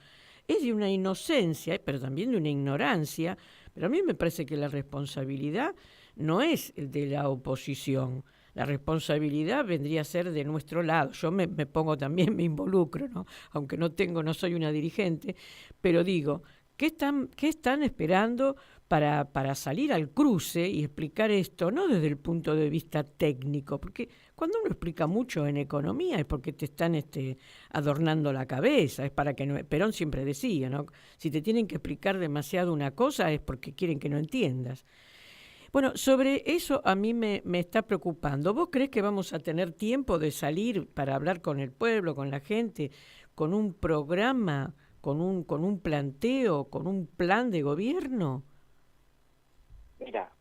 Es de una inocencia, pero también de una ignorancia. Pero a mí me parece que la responsabilidad no es de la oposición. La responsabilidad vendría a ser de nuestro lado. Yo me pongo también, me involucro, ¿no? Aunque no soy una dirigente, pero digo, ¿qué están esperando para salir al cruce y explicar esto? No desde el punto de vista técnico, porque cuando uno explica mucho en economía es porque te están adornando la cabeza, es para que no. Perón siempre decía, ¿no? Si te tienen que explicar demasiado una cosa es porque quieren que no entiendas. Bueno, sobre eso a mí me está preocupando. ¿Vos creés que vamos a tener tiempo de salir para hablar con el pueblo, con la gente, con un programa, con un planteo, con un plan de gobierno? Mira,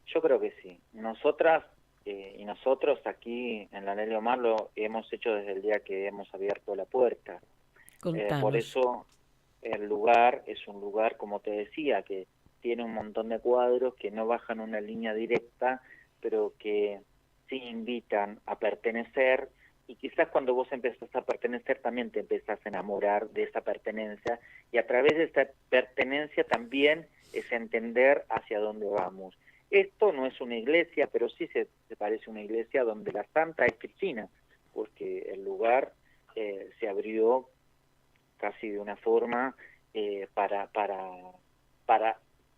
yo creo que sí. Nosotras y nosotros aquí en la Nelly Omar lo hemos hecho desde el día que hemos abierto la puerta. Por eso el lugar es un lugar, como te decía, que tiene un montón de cuadros que no bajan una línea directa, pero que sí invitan a pertenecer, y quizás cuando vos empezás a pertenecer también te empezás a enamorar de esa pertenencia, y a través de esta pertenencia también es entender hacia dónde vamos. Esto no es una iglesia, pero sí se parece a una iglesia donde la santa es Cristina, porque el lugar se abrió casi de una forma para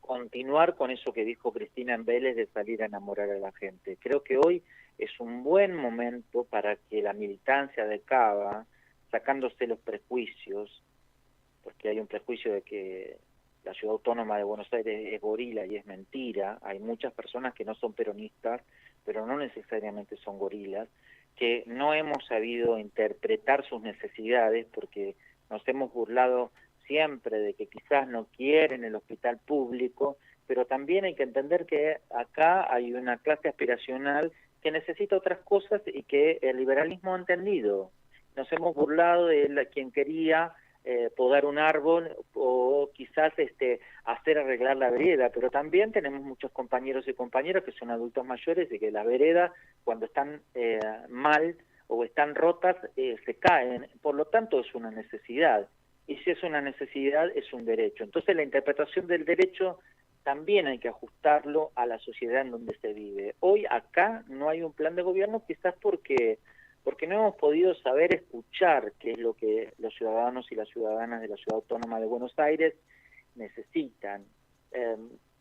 continuar con eso que dijo Cristina en Vélez de salir a enamorar a la gente. Creo que hoy es un buen momento para que la militancia de Cava, sacándose los prejuicios, porque hay un prejuicio de que la ciudad autónoma de Buenos Aires es gorila y es mentira. Hay muchas personas que no son peronistas, pero no necesariamente son gorilas, que no hemos sabido interpretar sus necesidades porque nos hemos burlado siempre de que quizás no quieren el hospital público, pero también hay que entender que acá hay una clase aspiracional que necesita otras cosas y que el liberalismo ha entendido. Nos hemos burlado de quien quería podar un árbol o quizás hacer arreglar la vereda, pero también tenemos muchos compañeros y compañeras que son adultos mayores y que las veredas cuando están mal o están rotas se caen, por lo tanto es una necesidad, y si es una necesidad es un derecho. Entonces la interpretación del derecho también hay que ajustarlo a la sociedad en donde se vive. Hoy acá no hay un plan de gobierno, quizás porque no hemos podido saber escuchar qué es lo que los ciudadanos y las ciudadanas de la Ciudad Autónoma de Buenos Aires necesitan.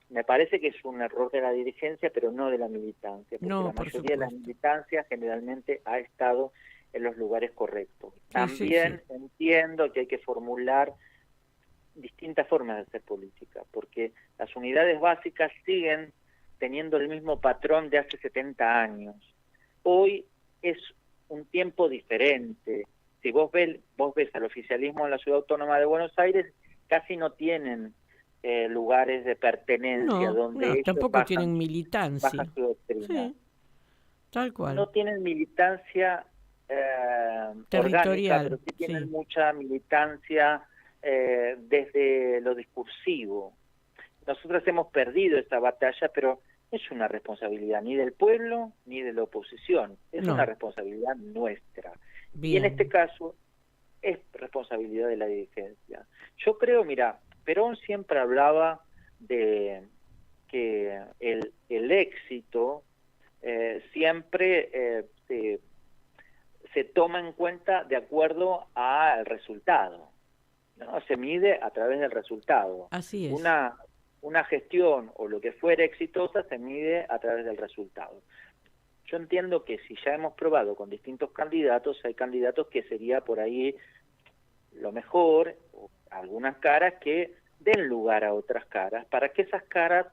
Me parece que es un error de la dirigencia, pero no de la militancia, porque la mayoría de la militancia generalmente ha estado en los lugares correctos. También entiendo que hay que formular distintas formas de hacer política, porque las unidades básicas siguen teniendo el mismo patrón de hace 70 años. Hoy es un tiempo diferente. Si vos ves al oficialismo en la Ciudad Autónoma de Buenos Aires, casi no tienen lugares de pertenencia donde ellos tampoco tienen militancia. Baja su doctrina. Sí, tal cual. No tienen militancia territorial, orgánica, pero sí tienen mucha militancia desde lo discursivo. Nosotros hemos perdido esta batalla, pero es una responsabilidad ni del pueblo ni de la oposición, es una responsabilidad nuestra. Bien. Y en este caso es responsabilidad de la dirigencia. Yo creo, mira, Perón siempre hablaba de que el éxito siempre se toma en cuenta de acuerdo al resultado, ¿no? Se mide a través del resultado. Así es. Una gestión o lo que fuera exitosa se mide a través del resultado. Yo entiendo que si ya hemos probado con distintos candidatos, hay candidatos que sería por ahí lo mejor, o algunas caras que den lugar a otras caras, para que esas caras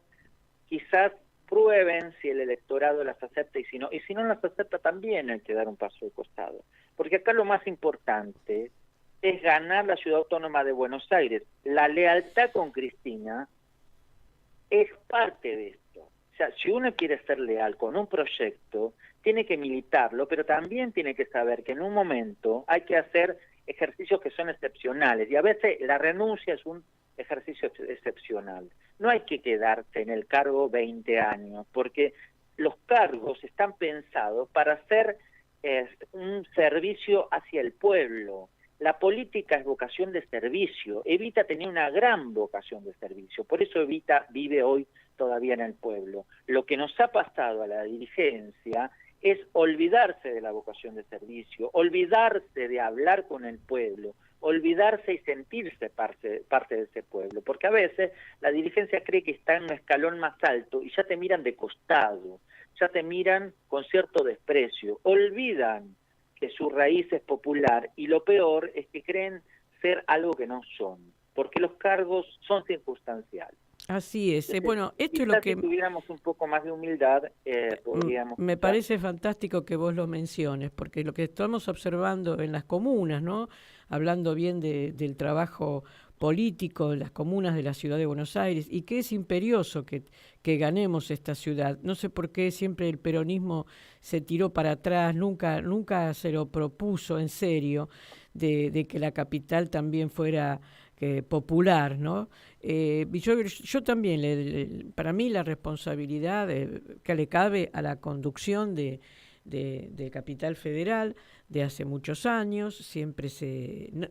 quizás prueben si el electorado las acepta y si no las acepta también hay que dar un paso de costado. Porque acá lo más importante es ganar la Ciudad Autónoma de Buenos Aires. La lealtad con Cristina es parte de esto. O sea, si uno quiere ser leal con un proyecto, tiene que militarlo, pero también tiene que saber que en un momento hay que hacer ejercicios que son excepcionales, y a veces la renuncia es un ejercicio excepcional. No hay que quedarse en el cargo 20 años, porque los cargos están pensados para hacer un servicio hacia el pueblo. La política es vocación de servicio. Evita tenía una gran vocación de servicio, por eso Evita vive hoy todavía en el pueblo. Lo que nos ha pasado a la dirigencia es olvidarse de la vocación de servicio, olvidarse de hablar con el pueblo, olvidarse y sentirse parte de ese pueblo, porque a veces la dirigencia cree que está en un escalón más alto y ya te miran de costado, ya te miran con cierto desprecio, olvidan que su raíz es popular, y lo peor es que creen ser algo que no son, porque los cargos son circunstanciales. Así es. Bueno, esto es lo que... Si tuviéramos un poco más de humildad, podríamos... Me parece fantástico que vos lo menciones, porque lo que estamos observando en las comunas, ¿no? Hablando bien del trabajo político en las comunas de la ciudad de Buenos Aires, y que es imperioso que ganemos esta ciudad. No sé por qué siempre el peronismo se tiró para atrás, nunca se lo propuso en serio de que la capital también fuera popular, ¿no? Yo también, para mí la responsabilidad que le cabe a la conducción de Capital Federal de hace muchos años, siempre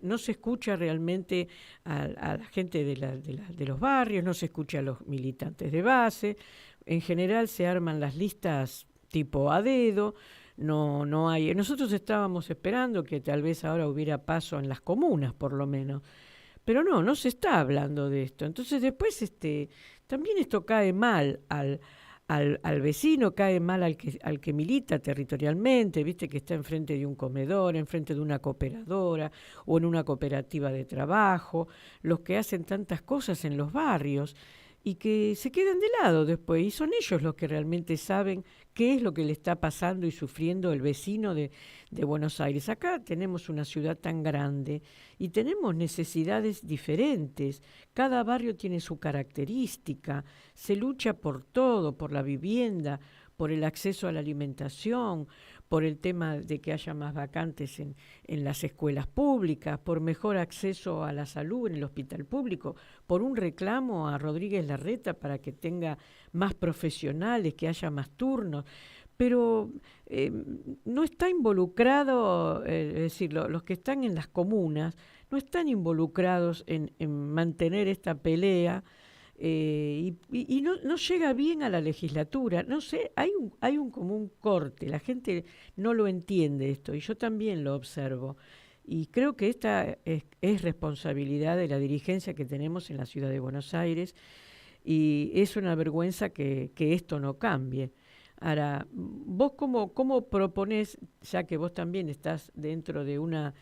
no se escucha realmente a la gente de los barrios, no se escucha a los militantes de base. En general se arman las listas tipo a dedo, no hay. Nosotros estábamos esperando que tal vez ahora hubiera paso en las comunas, por lo menos. Pero no se está hablando de esto. Entonces después también esto cae mal al vecino, cae mal al que milita territorialmente, viste que está enfrente de un comedor, enfrente de una cooperadora o en una cooperativa de trabajo, los que hacen tantas cosas en los barrios y que se quedan de lado después, y son ellos los que realmente saben qué es lo que le está pasando y sufriendo el vecino de Buenos Aires. Acá tenemos una ciudad tan grande y tenemos necesidades diferentes, cada barrio tiene su característica, se lucha por todo, por la vivienda, por el acceso a la alimentación, por el tema de que haya más vacantes en las escuelas públicas, por mejor acceso a la salud en el hospital público, por un reclamo a Rodríguez Larreta para que tenga más profesionales, que haya más turnos. Pero no está involucrado, es decir, los que están en las comunas no están involucrados en mantener esta pelea. Y no llega bien a la legislatura, no sé, hay un común corte, la gente no lo entiende esto y yo también lo observo y creo que esta es responsabilidad de la dirigencia que tenemos en la ciudad de Buenos Aires y es una vergüenza que esto no cambie. Ahora, vos cómo proponés, ya que vos también estás dentro de una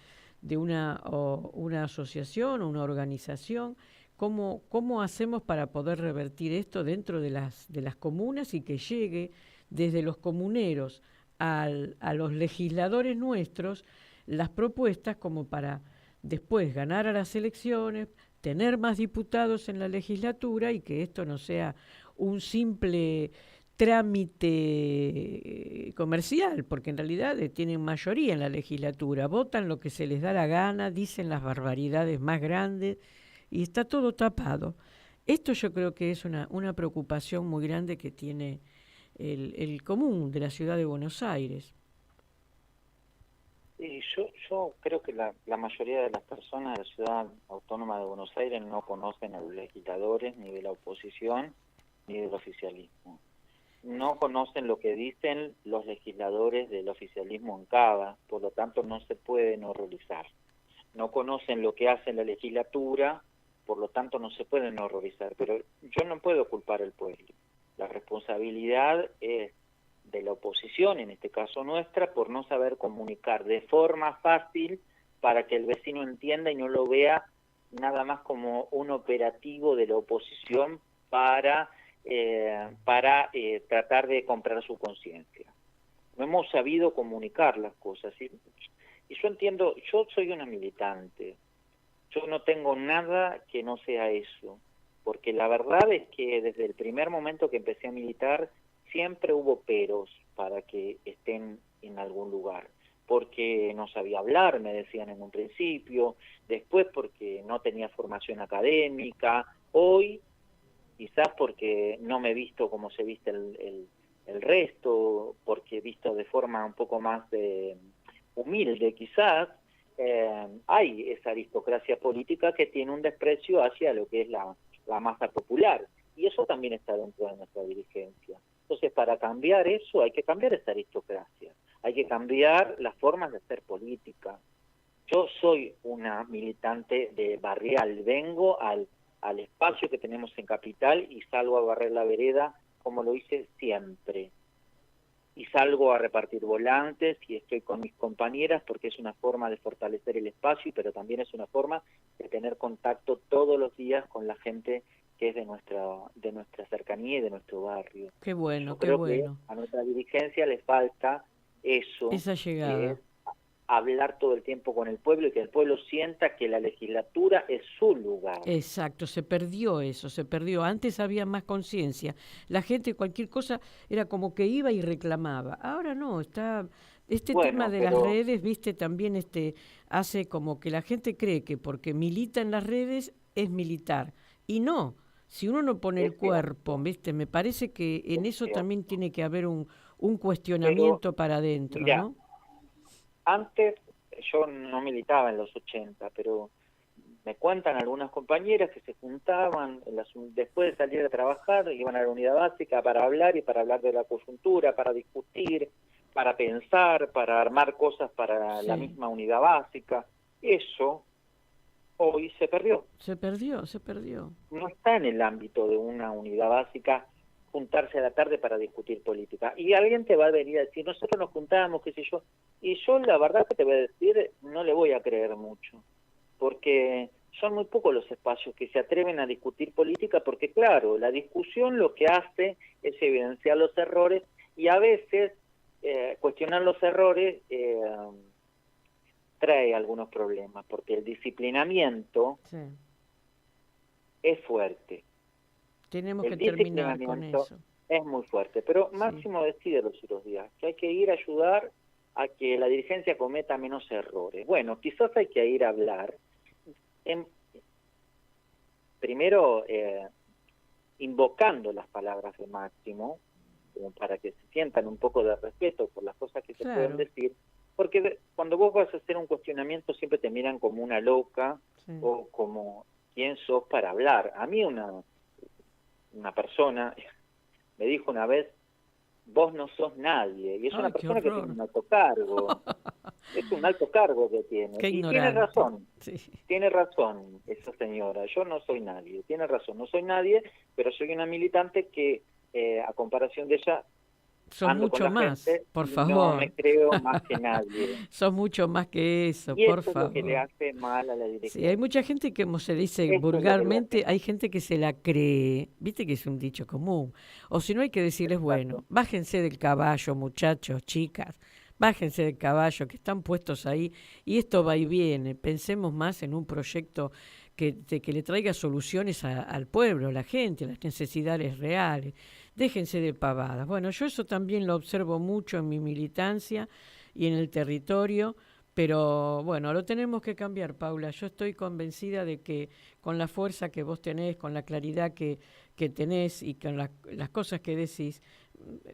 asociación o una organización, ¿Cómo hacemos para poder revertir esto dentro de las comunas y que llegue desde los comuneros a los legisladores nuestros las propuestas como para después ganar a las elecciones, tener más diputados en la legislatura y que esto no sea un simple trámite comercial, porque en realidad tienen mayoría en la legislatura, votan lo que se les da la gana, dicen las barbaridades más grandes, y está todo tapado. Esto yo creo que es una preocupación muy grande que tiene el común de la ciudad de Buenos Aires. Y yo creo que la mayoría de las personas de la ciudad autónoma de Buenos Aires no conocen a los legisladores ni de la oposición ni del oficialismo. No conocen lo que dicen los legisladores del oficialismo en Cava, por lo tanto no se pueden horrorizar. No conocen lo que hace la legislatura, por lo tanto no se pueden horrorizar, pero yo no puedo culpar al pueblo. La responsabilidad es de la oposición, en este caso nuestra, por no saber comunicar de forma fácil para que el vecino entienda y no lo vea nada más como un operativo de la oposición para tratar de comprar su conciencia. No hemos sabido comunicar las cosas. Y yo entiendo, yo soy una militante, yo no tengo nada que no sea eso, porque la verdad es que desde el primer momento que empecé a militar siempre hubo peros para que estén en algún lugar, porque no sabía hablar, me decían en un principio, después porque no tenía formación académica, hoy quizás porque no me he visto como se viste el resto, porque he visto de forma un poco más humilde quizás. Hay esa aristocracia política que tiene un desprecio hacia lo que es la masa popular, y eso también está dentro de nuestra dirigencia. Entonces, para cambiar eso hay que cambiar esa aristocracia, hay que cambiar las formas de hacer política. Yo soy una militante de barrial, vengo al espacio que tenemos en Capital y salgo a barrer la vereda como lo hice siempre. Y salgo a repartir volantes y estoy con mis compañeras porque es una forma de fortalecer el espacio, pero también es una forma de tener contacto todos los días con la gente que es de nuestra cercanía y de nuestro barrio. Qué bueno, Yo qué creo bueno. Que a nuestra dirigencia le falta eso, esa llegada. Que es hablar todo el tiempo con el pueblo y que el pueblo sienta que la legislatura es su lugar. Exacto, se perdió eso, se perdió. Antes había más conciencia. La gente cualquier cosa era como que iba y reclamaba. Ahora no, está tema de las redes, viste, también hace como que la gente cree que porque milita en las redes es militar. Y no, si uno no pone el cuerpo, viste, me parece que en eso también tiene que haber un cuestionamiento para adentro, mira, ¿no? Antes yo no militaba en los 80, pero me cuentan algunas compañeras que se juntaban después de salir a trabajar, iban a la unidad básica para hablar y para hablar de la coyuntura, para discutir, para pensar, para armar cosas para la misma unidad básica. Eso hoy se perdió. Se perdió. No está en el ámbito de una unidad básica juntarse a la tarde para discutir política. Y alguien te va a venir a decir, nosotros nos juntábamos, qué sé yo. Y yo la verdad que te voy a decir, no le voy a creer mucho. Porque son muy pocos los espacios que se atreven a discutir política, porque claro, la discusión lo que hace es evidenciar los errores y a veces cuestionar los errores trae algunos problemas, porque el disciplinamiento es fuerte. Tenemos que terminar con eso. Es muy fuerte, pero Máximo decide los otros días que hay que ir a ayudar a que la dirigencia cometa menos errores. Bueno, quizás hay que ir a hablar, primero invocando las palabras de Máximo, como para que se sientan un poco de respeto por las cosas que se pueden decir, porque cuando vos vas a hacer un cuestionamiento siempre te miran como una loca o como quién sos para hablar. A mí una persona me dijo una vez, vos no sos nadie, y es una persona que tiene un alto cargo. Es un alto cargo que tiene. Qué y ignorante. Tiene razón esa señora. Yo no soy nadie, tiene razón, no soy nadie, pero soy una militante que, a comparación de ella, sos mucho más, por favor. No me creo más que nadie. Sos mucho más que eso, y por eso favor. Es lo que le hace mal a la dirección. Sí, hay mucha gente que, como se dice vulgarmente, hay gente que se la cree, viste que es un dicho común. O si no, hay que decirles, bueno, bájense del caballo, muchachos, chicas, bájense del caballo, que están puestos ahí, y esto va y viene. Pensemos más en un proyecto que le traiga soluciones al pueblo, a la gente, a las necesidades reales. Déjense de pavadas. Bueno, yo eso también lo observo mucho en mi militancia y en el territorio, pero bueno, lo tenemos que cambiar, Paula. Yo estoy convencida de que con la fuerza que vos tenés, con la claridad que tenés y con las cosas que decís,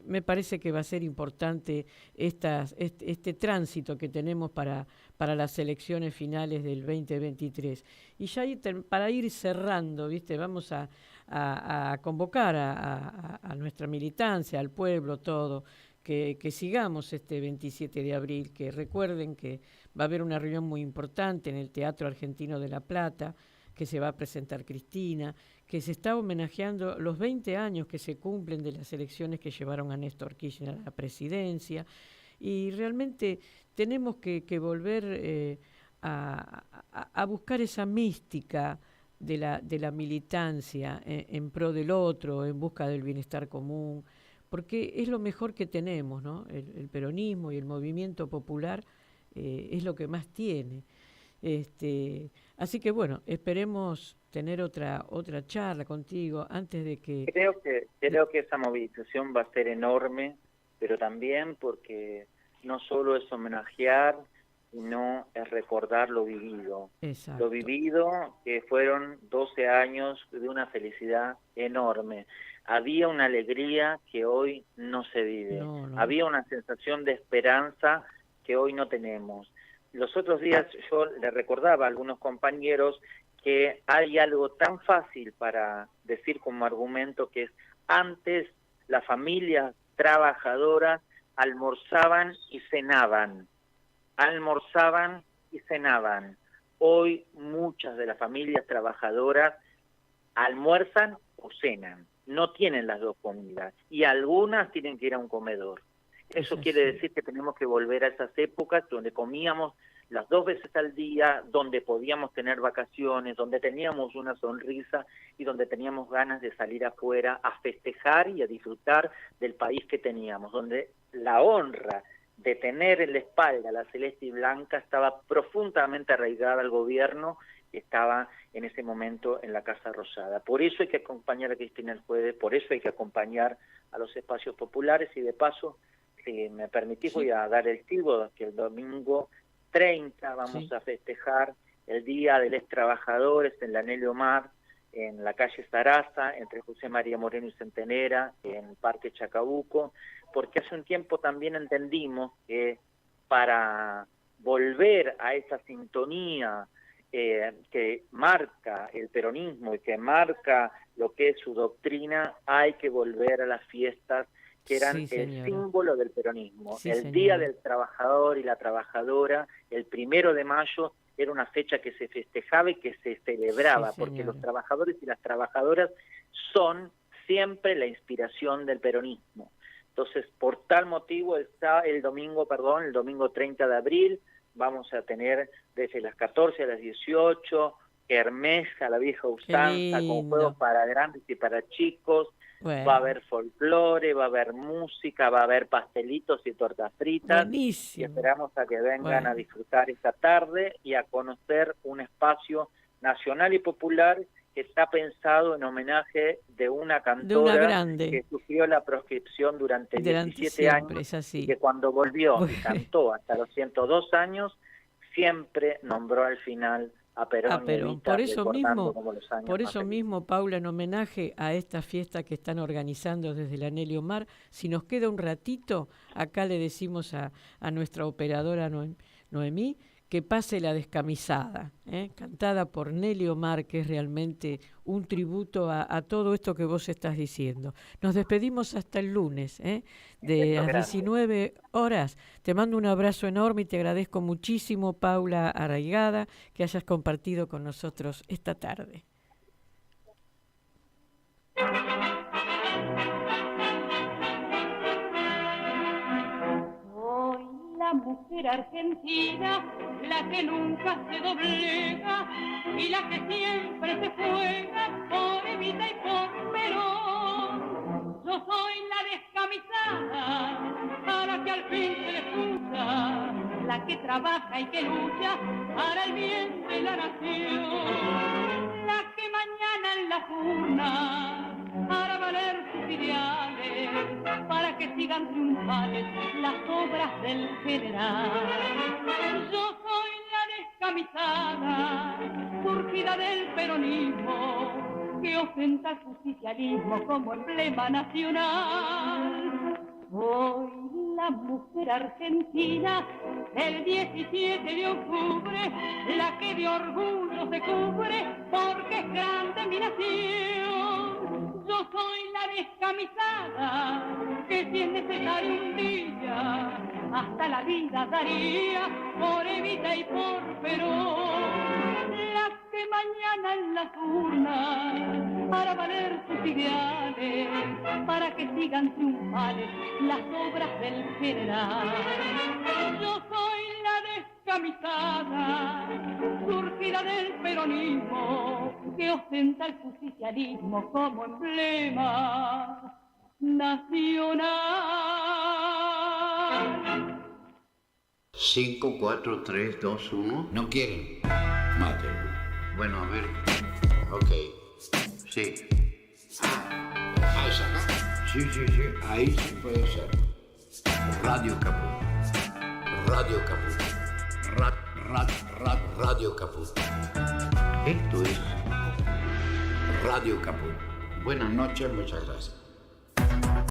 me parece que va a ser importante este tránsito que tenemos para las elecciones finales del 2023. Y ya para ir cerrando, ¿viste? Vamos a convocar a nuestra militancia, al pueblo, todo, que sigamos este 27 de abril, que recuerden que va a haber una reunión muy importante en el Teatro Argentino de La Plata, que se va a presentar Cristina, que se está homenajeando los 20 años que se cumplen de las elecciones que llevaron a Néstor Kirchner a la presidencia, y realmente tenemos que volver a buscar esa mística de la militancia en pro del otro, en busca del bienestar común, porque es lo mejor que tenemos, ¿no? El peronismo y el movimiento popular es lo que más tiene. Así que bueno, esperemos tener otra charla contigo antes de que... Creo que esa movilización va a ser enorme, pero también porque no solo es homenajear, sino es recordar lo vivido. Exacto. Lo vivido, que fueron 12 años de una felicidad enorme. Había una alegría que hoy no se vive. No. Había una sensación de esperanza que hoy no tenemos. Los otros días yo le recordaba a algunos compañeros que hay algo tan fácil para decir como argumento, que es: antes las familias trabajadoras almorzaban y cenaban. Hoy muchas de las familias trabajadoras almuerzan o cenan, no tienen las dos comidas, y algunas tienen que ir a un comedor. Eso quiere decir que tenemos que volver a esas épocas donde comíamos las 2 veces al día, donde podíamos tener vacaciones, donde teníamos una sonrisa y donde teníamos ganas de salir afuera a festejar y a disfrutar del país que teníamos, donde la honra de tener en la espalda la celeste y blanca estaba profundamente arraigada al gobierno que estaba en ese momento en la Casa Rosada. Por eso hay que acompañar a Cristina el jueves, por eso hay que acompañar a los espacios populares, y de paso, si me permitís, voy a dar el tivo que el domingo 30 vamos a festejar el Día de los Trabajadores en la Nelly Omar, en la calle Sarasa, entre José María Moreno y Centenera, en Parque Chacabuco, porque hace un tiempo también entendimos que para volver a esa sintonía que marca el peronismo y que marca lo que es su doctrina, hay que volver a las fiestas que eran el símbolo del peronismo. El Día del Trabajador y la Trabajadora, el 1 de mayo, era una fecha que se festejaba y que se celebraba, porque los trabajadores y las trabajadoras son siempre la inspiración del peronismo. Entonces, por tal motivo, está el domingo 30 de abril, vamos a tener desde las 14 a las 18, kermés a la vieja usanza, con juegos para grandes y para chicos. Bueno. Va a haber folclore, va a haber música, va a haber pastelitos y tortas fritas. Buenísimo. Y esperamos a que vengan a disfrutar esta tarde y a conocer un espacio nacional y popular que está pensado en homenaje de una cantora que sufrió la proscripción durante 17 años, y que cuando volvió y cantó hasta los 102 años, siempre nombró al final a Perón. Por eso mismo, Paula, en homenaje a esta fiesta que están organizando desde la Nelly Omar, si nos queda un ratito, acá le decimos a nuestra operadora Noemí que pase La Descamisada, cantada por Nelly Omar, que es realmente un tributo a todo esto que vos estás diciendo. Nos despedimos hasta el lunes, de las 19 horas. Te mando un abrazo enorme y te agradezco muchísimo, Paula Arraigada, que hayas compartido con nosotros esta tarde. La mujer argentina, la que nunca se doblega y la que siempre se juega por Evita y por Perón. Yo soy la descamisada, para que al fin se le escucha, la que trabaja y que lucha para el bien de la nación, la que mañana en las urnas hará valer sus ideales, para que sigan triunfales las obras del general. Yo soy la descamisada, surgida del peronismo, que ostenta el justicialismo como emblema nacional. Soy la mujer argentina del 17 de octubre, la que de orgullo se cubre porque es grande mi nación. Yo soy la descamisada, que si es necesario un día, hasta la vida daría por Evita y por Perón. La que mañana en las urnas hará valer sus ideales, para que sigan triunfales las obras del general. Yo soy la descamisada, surgida del peronismo, que ostenta el justicialismo como emblema nacional. 5, 4, 3, 2, 1. ¿No quieren? Mátenlo. Bueno, a ver. Ok. Sí. Ah, ¿es acá? Sí. Ahí sí puede ser. Radio Caput. Radio Caput. Radio Caput. Esto es Radio Caput. Buenas noches, muchas gracias.